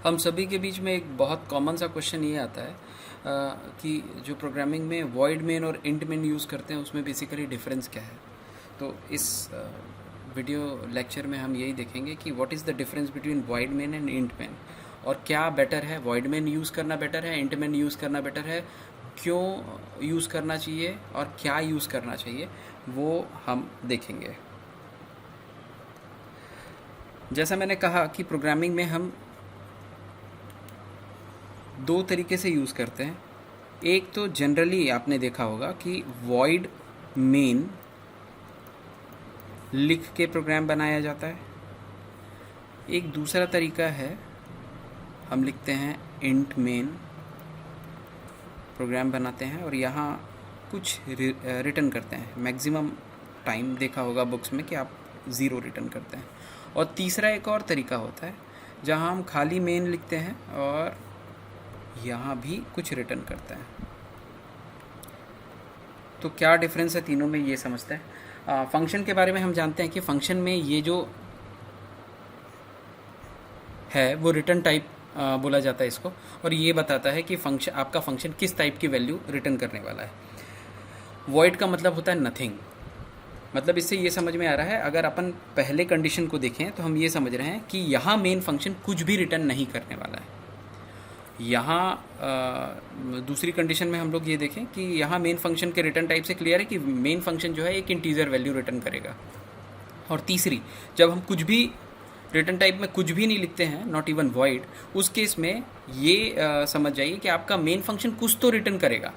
हम सभी के बीच में एक बहुत कॉमन सा क्वेश्चन ये आता है कि जो प्रोग्रामिंग में वॉइड मेन और इंट मेन यूज़ करते हैं उसमें बेसिकली डिफरेंस क्या है। तो इस वीडियो लेक्चर में हम यही देखेंगे कि what is the difference between void main and int main, और क्या बेटर है, वॉइड मेन यूज़ करना बेटर है, इंट मेन यूज़ करना बेटर है, क्यों यूज़ करना चाहिए और क्या यूज़ करना चाहिए, वो हम देखेंगे। जैसा मैंने कहा कि प्रोग्रामिंग में हम दो तरीके से यूज़ करते हैं। एक तो जनरली आपने देखा होगा कि वॉइड मेन लिख के प्रोग्राम बनाया जाता है। एक दूसरा तरीका है, हम लिखते हैं इंट मेन, प्रोग्राम बनाते हैं और यहाँ कुछ रिटर्न करते हैं। मैक्सिमम टाइम देखा होगा बुक्स में कि आप 0 रिटर्न करते हैं। और तीसरा एक और तरीका होता है जहाँ हम खाली मेन लिखते हैं और यहाँ भी कुछ रिटर्न करते हैं। तो क्या डिफरेंस है तीनों में, ये समझते हैं। फंक्शन के बारे में हम जानते हैं कि फंक्शन में ये जो है वो रिटर्न टाइप बोला जाता है इसको, और ये बताता है कि फंक्शन, आपका फंक्शन किस टाइप की वैल्यू रिटर्न करने वाला है। वॉइड का मतलब होता है नथिंग। मतलब इससे ये समझ में आ रहा है, अगर अपन पहले कंडीशन को देखें तो हम ये समझ रहे हैं कि यहाँ मेन फंक्शन कुछ भी रिटर्न नहीं करने वाला है। यहाँ दूसरी कंडीशन में हम लोग ये देखें कि यहाँ मेन फंक्शन के रिटर्न टाइप से क्लियर है कि मेन फंक्शन जो है एक इंटीजर वैल्यू रिटर्न करेगा। और तीसरी, जब हम कुछ भी रिटर्न टाइप में कुछ भी नहीं लिखते हैं, नॉट इवन वॉइड, उस केस में ये समझ जाइए कि आपका मेन फंक्शन कुछ तो रिटर्न करेगा।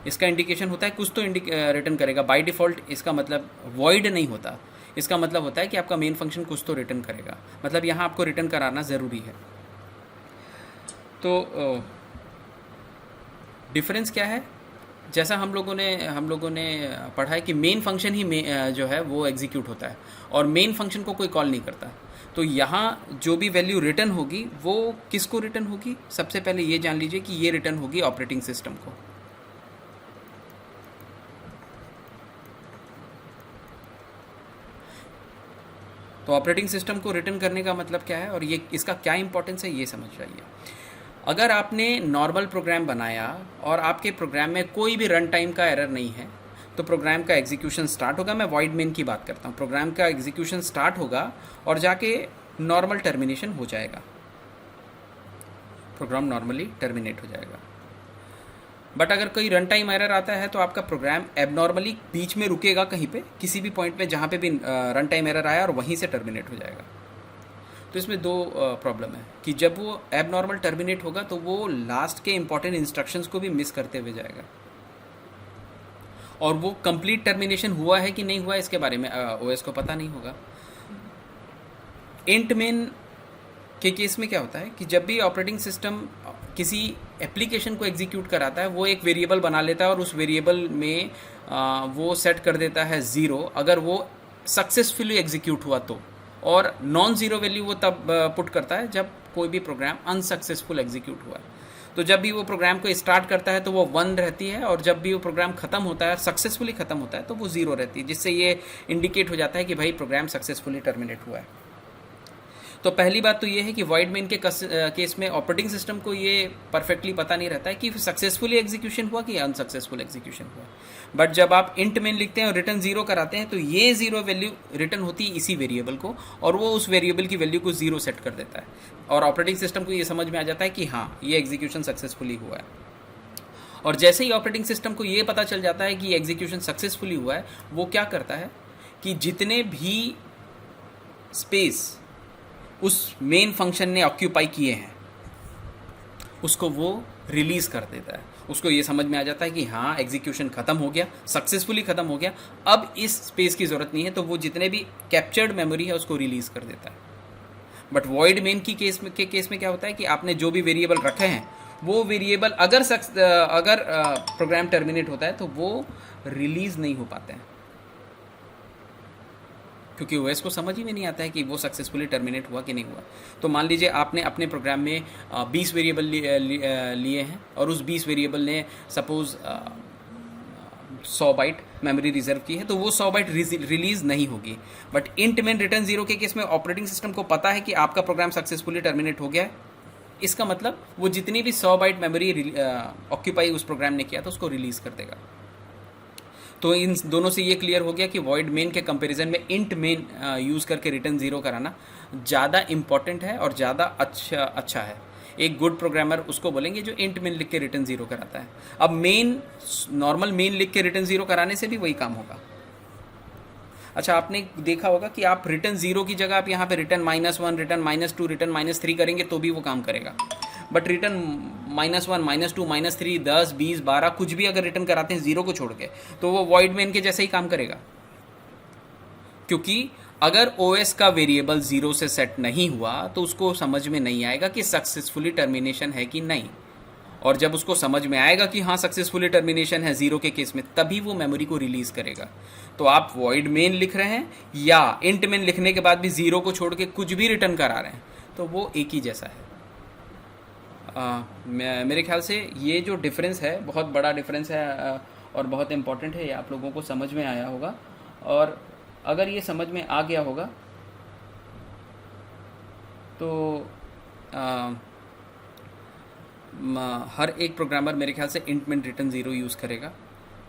इसका इंडिकेशन होता है कुछ तो रिटर्न करेगा। बाय डिफ़ॉल्ट इसका मतलब वॉइड नहीं होता, इसका मतलब होता है कि आपका मेन फंक्शन कुछ तो रिटर्न करेगा। मतलब यहाँ आपको रिटर्न कराना ज़रूरी है। तो डिफरेंस क्या है, जैसा हम लोगों ने पढ़ा है कि मेन फंक्शन ही जो है वो एग्जीक्यूट होता है और मेन फंक्शन को कोई कॉल नहीं करता। तो यहाँ जो भी वैल्यू रिटर्न होगी वो किसको रिटर्न होगी, सबसे पहले ये जान लीजिए कि ये रिटर्न होगी ऑपरेटिंग सिस्टम को। तो ऑपरेटिंग सिस्टम को रिटर्न करने का मतलब क्या है और ये इसका क्या इंपॉर्टेंस है, ये समझ जाइए। अगर आपने नॉर्मल प्रोग्राम बनाया और आपके प्रोग्राम में कोई भी रन टाइम का एरर नहीं है तो प्रोग्राम का एग्जीक्यूशन स्टार्ट होगा। मैं वॉइड मेन की बात करता हूँ। प्रोग्राम का एग्जीक्यूशन स्टार्ट होगा और जाके नॉर्मल टर्मिनेशन हो जाएगा, प्रोग्राम नॉर्मली टर्मिनेट हो जाएगा। बट अगर कोई रन टाइम एरर आता है तो आपका प्रोग्राम एबनॉर्मली बीच में रुकेगा कहीं पे, किसी भी पॉइंट पे जहाँ पे भी रन टाइम एरर आया और वहीं से टर्मिनेट हो जाएगा। तो इसमें दो प्रॉब्लम है कि जब वो एबनॉर्मल टर्मिनेट होगा तो वो लास्ट के इंपॉर्टेंट इंस्ट्रक्शंस को भी मिस करते हुए जाएगा, और वो कंप्लीट टर्मिनेशन हुआ है कि नहीं हुआ इसके बारे में ओएस को पता नहीं होगा। इंट मेन के केस में क्या होता है कि जब भी ऑपरेटिंग सिस्टम किसी एप्लीकेशन को एग्जीक्यूट कराता है वो एक वेरिएबल बना लेता है और उस वेरिएबल में वो सेट कर देता है 0 अगर वो सक्सेसफुली एग्जीक्यूट हुआ तो, और नॉन ज़ीरो वैल्यू वो तब पुट करता है जब कोई भी प्रोग्राम अनसक्सेसफुल एग्जीक्यूट हुआ है। तो जब भी वो प्रोग्राम को स्टार्ट करता है तो वो 1 रहती है, और जब भी वो प्रोग्राम ख़त्म होता है, सक्सेसफुली ख़त्म होता है, तो वो 0 रहती है, जिससे ये इंडिकेट हो जाता है कि भाई प्रोग्राम सक्सेसफुली टर्मिनेट हुआ है। तो पहली बात तो ये है कि वॉइड मेन के केस में ऑपरेटिंग सिस्टम को ये परफेक्टली पता नहीं रहता है कि सक्सेसफुली एग्जीक्यूशन हुआ कि अनसक्सेसफुल एग्जीक्यूशन हुआ। बट जब आप इंट मेन लिखते हैं और रिटर्न 0 कराते हैं तो ये 0 वैल्यू रिटर्न होती है इसी वेरिएबल को, और वो उस वेरिएबल की वैल्यू को 0 सेट कर देता है, और ऑपरेटिंग सिस्टम को ये समझ में आ जाता है कि हाँ ये एग्जीक्यूशन सक्सेसफुली हुआ है। और जैसे ही ऑपरेटिंग सिस्टम को ये पता चल जाता है कि एग्जीक्यूशन सक्सेसफुली हुआ है, वो क्या करता है कि जितने भी स्पेस उस मेन फंक्शन ने ऑक्यूपाई किए हैं उसको वो रिलीज़ कर देता है। उसको ये समझ में आ जाता है कि हाँ एग्जीक्यूशन ख़त्म हो गया, सक्सेसफुली ख़त्म हो गया, अब इस स्पेस की ज़रूरत नहीं है, तो वो जितने भी कैप्चर्ड मेमोरी है उसको रिलीज़ कर देता है। बट वॉइड मेन की केस में क्या होता है कि आपने जो भी वेरिएबल रखे हैं वो वेरिएबल अगर प्रोग्राम टर्मिनेट होता है तो वो रिलीज़ नहीं हो पाते हैं, क्योंकि ओएस को समझ ही में नहीं आता है कि वो सक्सेसफुली टर्मिनेट हुआ कि नहीं हुआ। तो मान लीजिए आपने अपने प्रोग्राम में 20 वेरिएबल लिए हैं और उस 20 वेरिएबल ने सपोज़ 100 बाइट मेमोरी रिजर्व की है, तो वो 100 बाइट रिलीज़ नहीं होगी। बट इंट मेन रिटर्न 0 के केस में ऑपरेटिंग सिस्टम को पता है कि आपका प्रोग्राम सक्सेसफुली टर्मिनेट हो गया है, इसका मतलब वो जितनी भी 100 बाइट मेमोरी ऑक्यूपाई उस प्रोग्राम ने किया था उसको रिलीज़ कर देगा। तो इन दोनों से ये क्लियर हो गया कि वॉइड मेन के कंपैरिजन में इंट मेन यूज़ करके रिटर्न ज़ीरो कराना ज़्यादा इम्पॉर्टेंट है और ज़्यादा अच्छा है। एक गुड प्रोग्रामर उसको बोलेंगे जो इंट मेन लिख के रिटर्न ज़ीरो कराता है। अब मेन, नॉर्मल मेन लिख के रिटर्न ज़ीरो कराने से भी वही काम होगा। अच्छा, आपने देखा होगा कि आप रिटर्न ज़ीरो की जगह आप यहाँ पे रिटर्न -1, रिटर्न -2, रिटर्न -3 करेंगे तो भी वो काम करेगा। बट रिटर्न -1, -2, -3, 10, 20, 12 कुछ भी अगर रिटर्न कराते हैं ज़ीरो को छोड़ के, तो वो वॉइड मेन के जैसे ही काम करेगा। क्योंकि अगर ओएस का वेरिएबल ज़ीरो से सेट नहीं हुआ तो उसको समझ में नहीं आएगा कि सक्सेसफुली टर्मिनेशन है कि नहीं, और जब उसको समझ में आएगा कि हाँ सक्सेसफुली टर्मिनेशन है ज़ीरो के केस में, तभी वो मेमोरी को रिलीज़ करेगा। तो आप वॉइड मेन लिख रहे हैं या इंट मेन लिखने के बाद भी ज़ीरो को छोड़ के कुछ भी रिटर्न करा रहे हैं, तो वो एक ही जैसा है। मेरे ख्याल से ये जो डिफरेंस है बहुत बड़ा डिफरेंस है और बहुत इम्पॉर्टेंट है, ये आप लोगों को समझ में आया होगा। और अगर ये समझ में आ गया होगा तो हर एक प्रोग्रामर मेरे ख्याल से int main return zero use करेगा।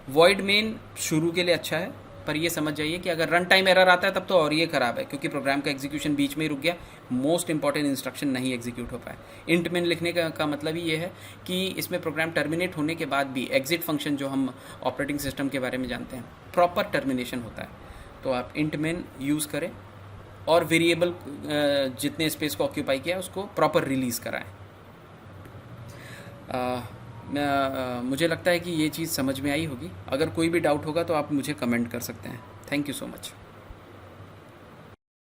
वॉइड मेन शुरू के लिए अच्छा है, पर ये समझ जाइए कि अगर रन टाइम एरर आता है तब तो और ये ख़राब है, क्योंकि प्रोग्राम का एग्जीक्यूशन बीच में ही रुक गया, मोस्ट इंपॉर्टेंट इंस्ट्रक्शन नहीं एग्जीक्यूट हो पाए। इंट मेन लिखने का मतलब ही ये है कि इसमें प्रोग्राम टर्मिनेट होने के बाद भी एग्जिट फंक्शन जो हम ऑपरेटिंग सिस्टम के बारे में जानते हैं, प्रॉपर टर्मिनेशन होता है। तो आप इंट मेन यूज़ करें और वेरिएबल जितने स्पेस को ऑक्यूपाई किया उसको प्रॉपर रिलीज़ कराएं। मुझे लगता है कि ये चीज़ समझ में आई होगी। अगर कोई भी डाउट होगा तो आप मुझे कमेंट कर सकते हैं। Thank you so much.